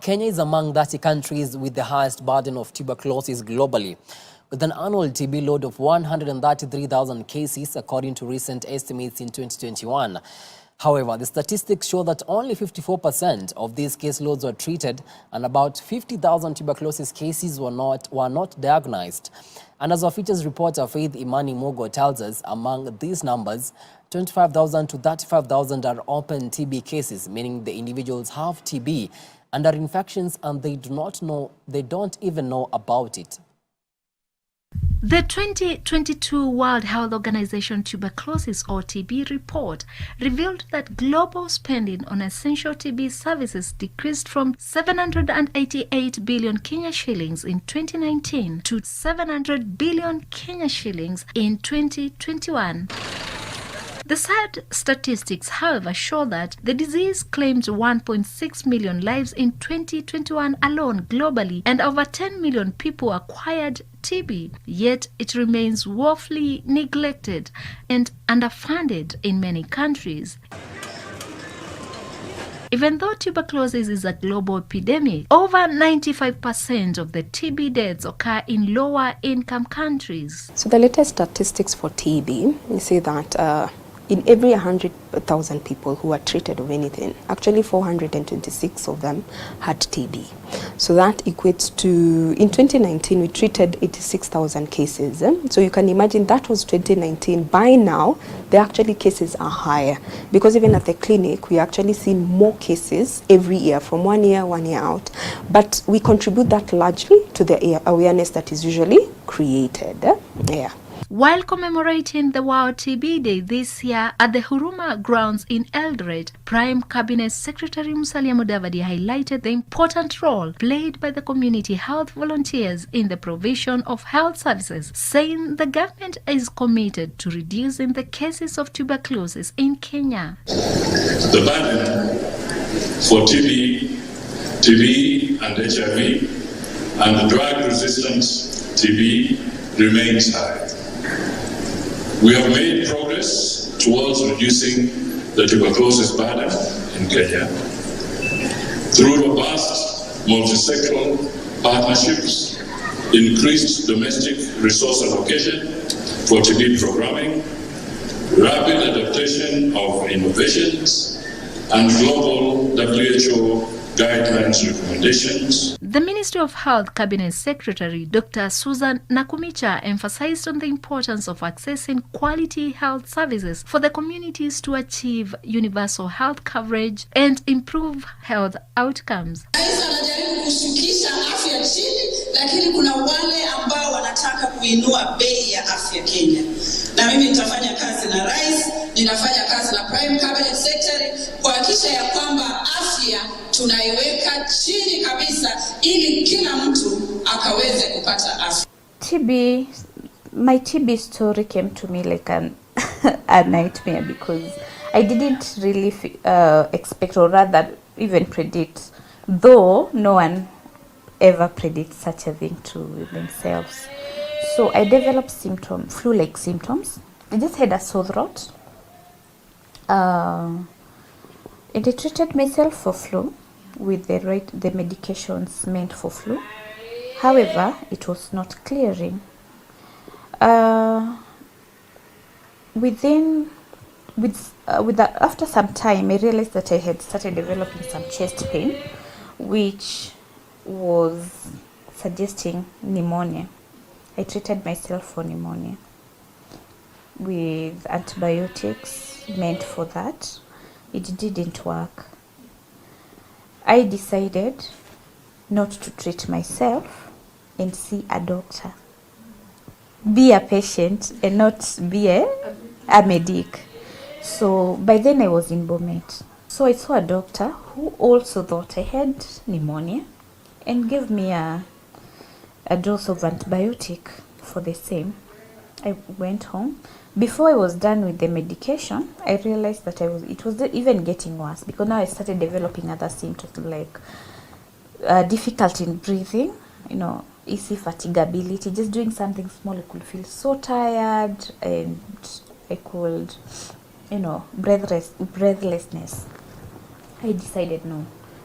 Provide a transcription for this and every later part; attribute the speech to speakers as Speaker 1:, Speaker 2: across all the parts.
Speaker 1: Kenya is among 30 countries with the highest burden of tuberculosis globally, with an annual TB load of 133,000 cases, according to recent estimates in 2021. However, the statistics show that only 54% of these caseloads were treated and about 50,000 tuberculosis cases were not diagnosed. And as our features reporter Faith Imani Mogo tells us, among these numbers, 25,000 to 35,000 are open TB cases, meaning the individuals have TB and are infections and they don't even know about it.
Speaker 2: The 2022 World Health Organization Tuberculosis or TB report revealed that global spending on essential TB services decreased from 788 billion Kenya shillings in 2019 to 700 billion Kenya shillings in 2021. The sad statistics, however, show that the disease claimed 1.6 million lives in 2021 alone globally, and over 10 million people acquired TB, yet it remains woefully neglected and underfunded in many countries. Even though tuberculosis is a global epidemic, over 95% of the TB deaths occur in lower income countries.
Speaker 3: So the latest statistics for TB, you see that in every 100,000 people who are treated of anything, actually 426 of them had TB. So that equates to, in 2019, we treated 86,000 cases. So you can imagine that was 2019. By now, the actually cases are higher, because even at the clinic, we actually see more cases every year, from one year out. But we contribute that largely to the awareness that is usually created.
Speaker 2: While commemorating the World TB Day this year at the Huruma grounds in Eldoret, Prime Cabinet Secretary Musalia Mudavadi highlighted the important role played by the community health volunteers in the provision of health services, saying the government is committed to reducing the cases of tuberculosis in Kenya.
Speaker 4: The burden for TB and HIV and drug-resistant TB remains high. We have made progress towards reducing the tuberculosis burden in Kenya through robust multi-sectoral partnerships, increased domestic resource allocation for TB programming, rapid adaptation of innovations, and global WHO guidelines recommendations.
Speaker 2: The Ministry of Health Cabinet Secretary Dr. Susan Nakumicha emphasized on the importance of accessing quality health services for the communities to achieve universal health coverage and improve health outcomes.
Speaker 5: Lakini kuna wale ambao wanataka kuinua bei ya afya Kenya. Na mimi nitafanya kazi na rais, ninafanya kazi na Prime Cabinet Secretary kuhakikisha ya kwamba afya tunaiweka chini kabisa ili kila mtu akaweze kupata afya.
Speaker 6: My TB story came to me like a nightmare, because I didn't really expect, or rather even predict, though no one ever predict such a thing to themselves. So I developed flu-like symptoms. I just had a sore throat. And I treated myself for flu with the medications meant for flu. However, it was not clearing. After some time, I realized that I had started developing some chest pain, which was suggesting pneumonia. I treated myself for pneumonia with antibiotics meant for that. It didn't work. I decided not to treat myself and see a doctor. Be a patient and not be a medic. So by then I was in Bomet. So I saw a doctor who also thought I had pneumonia and gave me a dose of antibiotic for the same. I went home. Before I was done with the medication, I realized that it was even getting worse, because now I started developing other symptoms like difficulty in breathing, easy fatigability. Just doing something small, I could feel so tired, and I could, breathlessness. I decided no,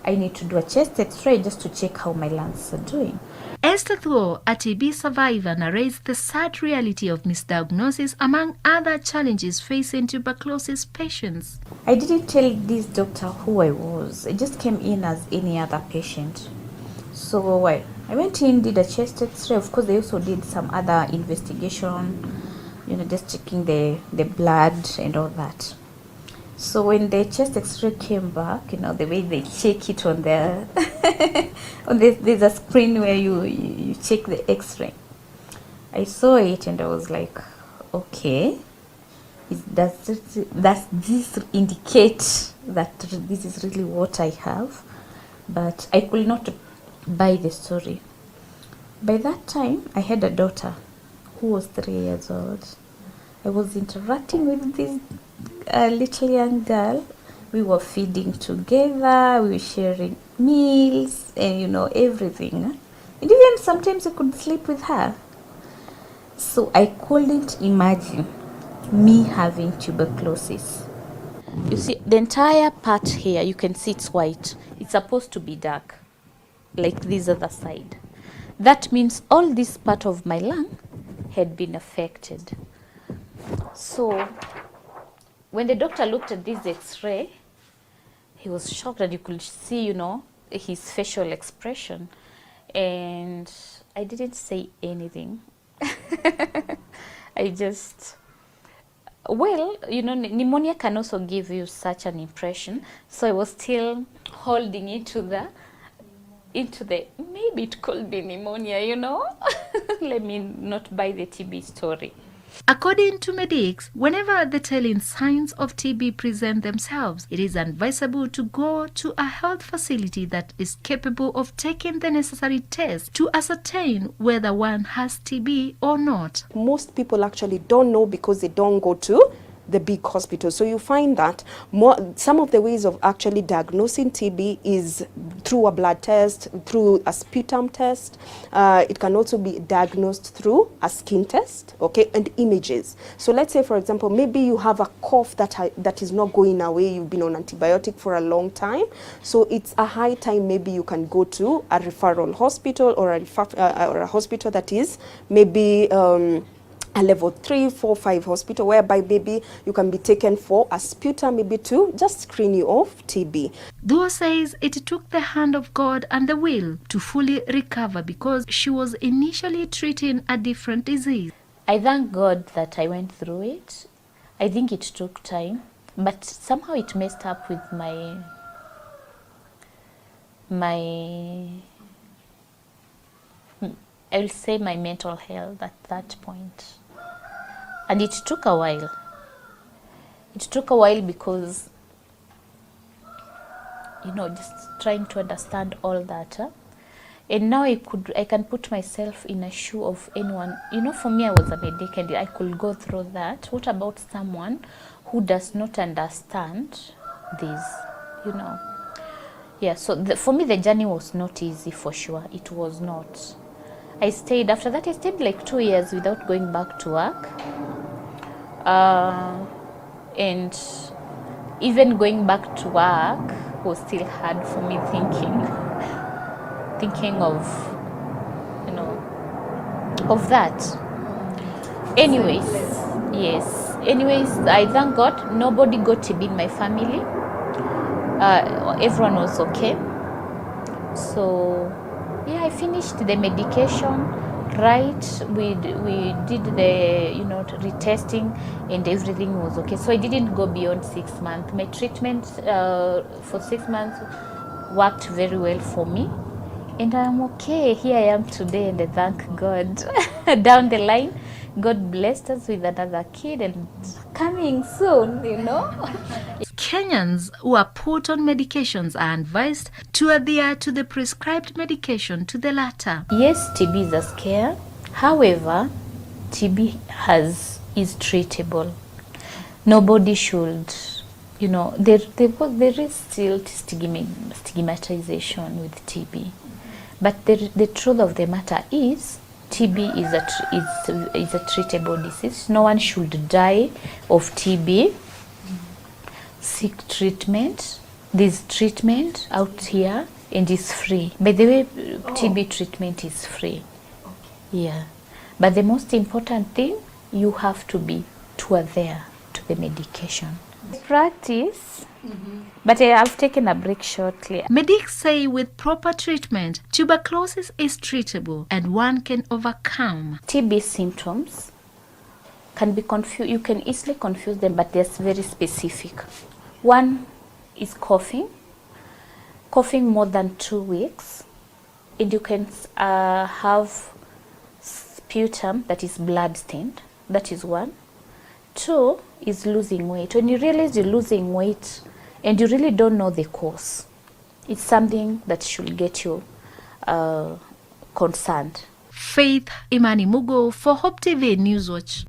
Speaker 6: I need to do a chest x-ray just to check how my lungs are doing.
Speaker 2: Esther Thuo, a TB survivor, narrates the sad reality of misdiagnosis among other challenges facing tuberculosis patients.
Speaker 6: I didn't tell this doctor who I was. I just came in as any other patient. So I went in, did a chest x-ray. Of course, they also did some other investigation, just checking the blood and all that. So when the chest x-ray came back, the way they check it on the, there's a screen where you check the x-ray. I saw it and I was like, okay, does this indicate that this is really what I have? But I could not buy the story. By that time, I had a daughter who was 3 years old. I was interacting with this little young girl. We were feeding together, we were sharing meals and everything. And even sometimes I could sleep with her. So I couldn't imagine me having tuberculosis. You see, the entire part here, you can see it's white. It's supposed to be dark, like this other side. That means all this part of my lung had been affected. So when the doctor looked at this x-ray, he was shocked, and you could see, his facial expression. And I didn't say anything. I just, pneumonia can also give you such an impression. So I was still holding into the, maybe it could be pneumonia, Let me not buy the TB story.
Speaker 2: According to medics, whenever the telling signs of TB present themselves, it is advisable to go to a health facility that is capable of taking the necessary tests to ascertain whether one has TB or not.
Speaker 3: Most people actually don't know because they don't go to the big hospitals. So you find that some of the ways of actually diagnosing TB is through a blood test, through a sputum test. It can also be diagnosed through a skin test, okay, and images. So let's say, for example, maybe you have a cough that is not going away. You've been on antibiotic for a long time. So it's a high time maybe you can go to a referral hospital or a hospital that is maybe a level 3, 4, 5 hospital, whereby maybe you can be taken for a sputum, maybe to just screen you of TB.
Speaker 2: Thuo says it took the hand of God and the will to fully recover because she was initially treating a different disease.
Speaker 6: I thank God that I went through it. I think it took time, but somehow it messed up with my I'll say my mental health at that point. And it took a while. It took a while because, just trying to understand all that. And now I can put myself in a shoe of anyone. For me, I was a medic and I could go through that. What about someone who does not understand this, Yeah, so for me, the journey was not easy for sure. It was not. After that, I stayed like 2 years without going back to work. And even going back to work was still hard for me thinking of, of that. Anyways, yes. Anyways, I thank God nobody got TB in my family. Everyone was okay. So, yeah, I finished the medication, right? We did the, retesting and everything was okay. So I didn't go beyond 6 months. My treatment for 6 months worked very well for me. And I'm okay. Here I am today and I thank God. Down the line, God blessed us with another kid and coming soon,
Speaker 2: Kenyans who are put on medications are advised to adhere to the prescribed medication to the latter.
Speaker 6: Yes, TB is a scare. However, TB is treatable. Nobody should, there is still stigmatization with TB. But the truth of the matter is, TB is a treatable disease. No one should die of TB. Seek treatment. There's treatment out here and it's free. By the way, TB treatment is free. Yeah. But the most important thing, you have to adhere to the medication. Practice, but I've taken a break shortly.
Speaker 2: Medics say with proper treatment, tuberculosis is treatable and one can overcome.
Speaker 6: TB symptoms can be confused. You can easily confuse them, but they're very specific. One is coughing more than 2 weeks, and you can have sputum that is blood stained. That is one. 2 is losing weight. When you realize you're losing weight and you really don't know the cause, it's something that should get you concerned.
Speaker 2: Faith Imani Mugo for Hope TV Newswatch.